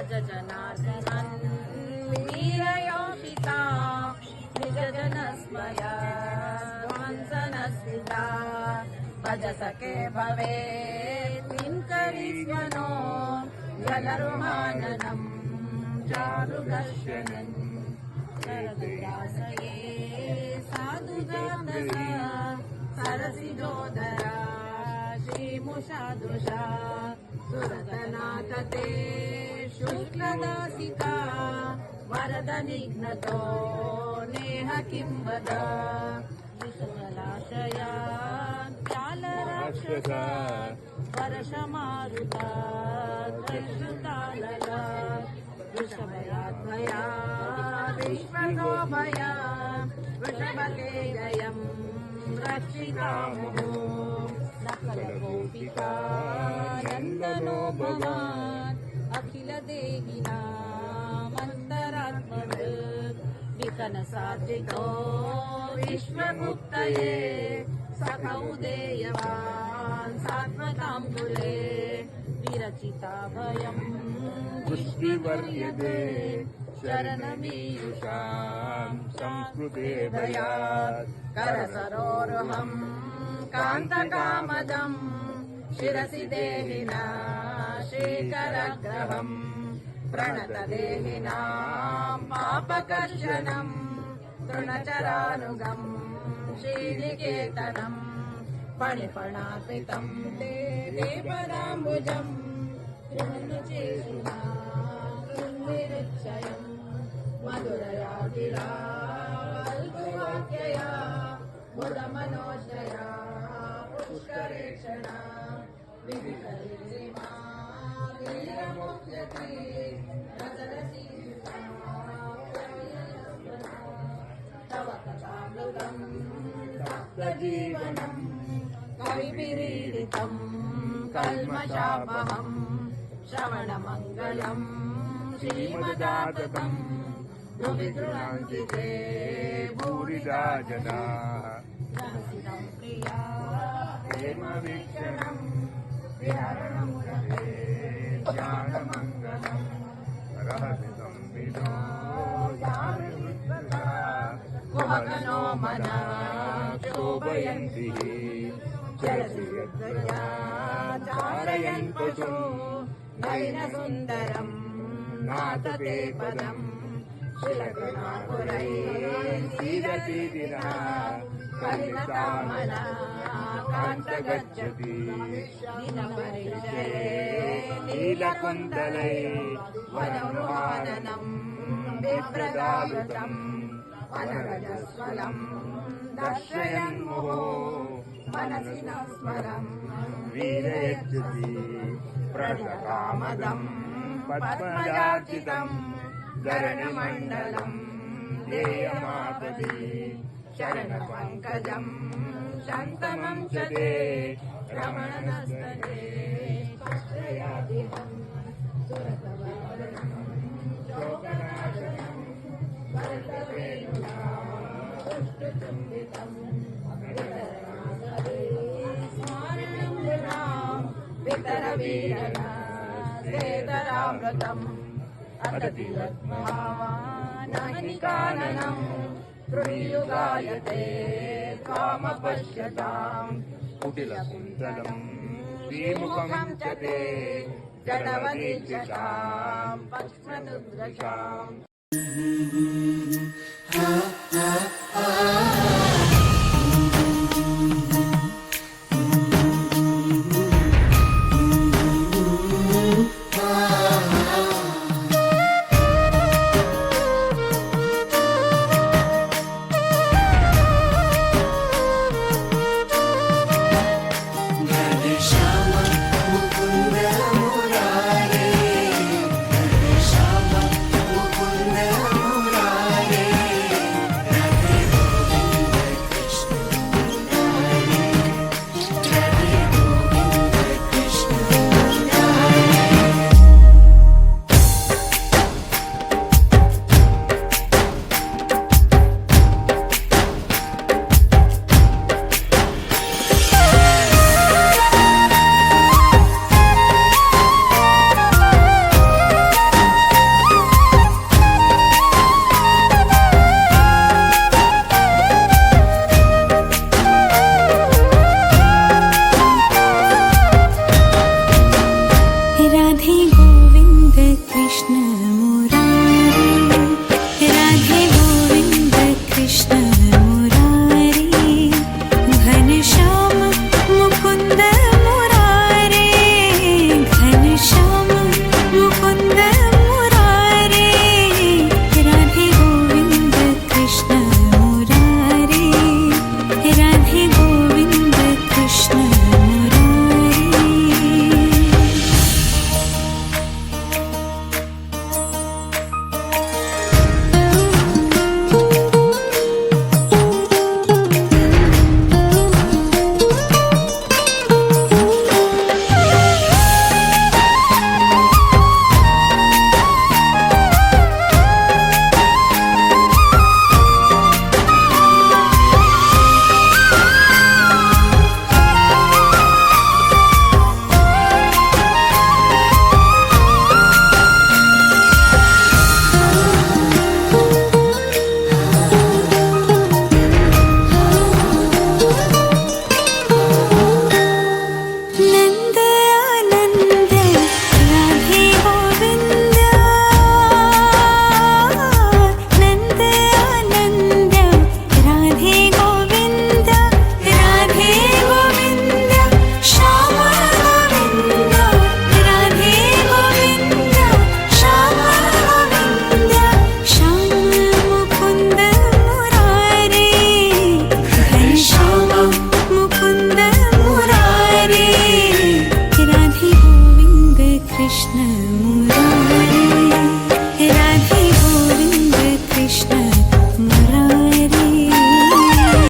भज जनार्दनं वीरयोषिता निज जन स्मया ध्वंसनस्मिता भज सखे भवे किङ्करीस्वनो जलरुमाननं चारुदर्शनं शरदुदासये साधुजातः सरसिजोदरा श्रीमुषादृशा सुरतनाथते शुक्लदासिका वरदनिघ्नतो नेह किं वद विषजलाशया ज्ञालराक्षसा वर्षमारुता त्रैश्रुतानला वृषभयाद्वया विश्वगोभया वृषभके जयं रक्षितामुः नकलगोपिका नन्दनो भवान् अखिलदेहिनामन्तरात्मवत् विकनसार्जितो विश्वगुप्तये सखौ देयवान् सात्वताम्बुले विरचिताभयं पुष्टिवर्यते शरणमीयुषां संस्कृते भयात् करसरोरुहं कान्तकामदं शिरसि देहिना श्रीकरग्रहं प्रणतदेहिनां पापकर्षणं तृणचरानुगं श्रीनिकेतनं फणिफणार्पितं ते देवदाम्बुजं त्रिभुवनचेतुना निरुच्चयं मधुरया गिरा अल्पवाक्यया मुदमनोजया पुष्करेक्षणा विविधरिमा वीरमुख्यति रजरसीता तव कथामृतं सप्तजीवनं कविभिरीडितं कल्मषापहं श्रवणमङ्गलं श्रीमदाततं भुवि गृह्णन्ति ते भूरिदा जनाः रहसितं प्रिया प्रेमवीक्षणं विहरणमुरते ज्ञानमङ्गलं रहसितं विदो यामिविद्वता कुहकनो मना शोभयन्ति चरसि यद्वया चारयन् पशु नयनसुन्दरं नाथते पदं शिलकनापुरैर्धीरधीरिणा कलिनकामना कान्तगच्छति दिनपरिचये नीलकुन्तलै वनमृहाननं बिभ्रदालुतं वनरजस्वलं दर्शयन्मुहो मनसि न स्मरं वीरयच्छति प्रणतकामदं पद्मजार्चितं धरणिमण्डलं ध्येयमापदि शरणपङ्कजं शन्तमं च ते रमणनस्तते कष्टयादिहं सुरतवर्धनं शोकनाशनं भरतवेणुना पुष्टचुम्बितं स्मारणं नृणां पितरवीरणा वेदरामृतम् अततिरत्मावाननिकाननं कृणियुगायते कामपश्यतां कुटिलकुन्तलं श्रीमुखं च ते जडवनिर्जटां पक्ष्मनुद्रशाम्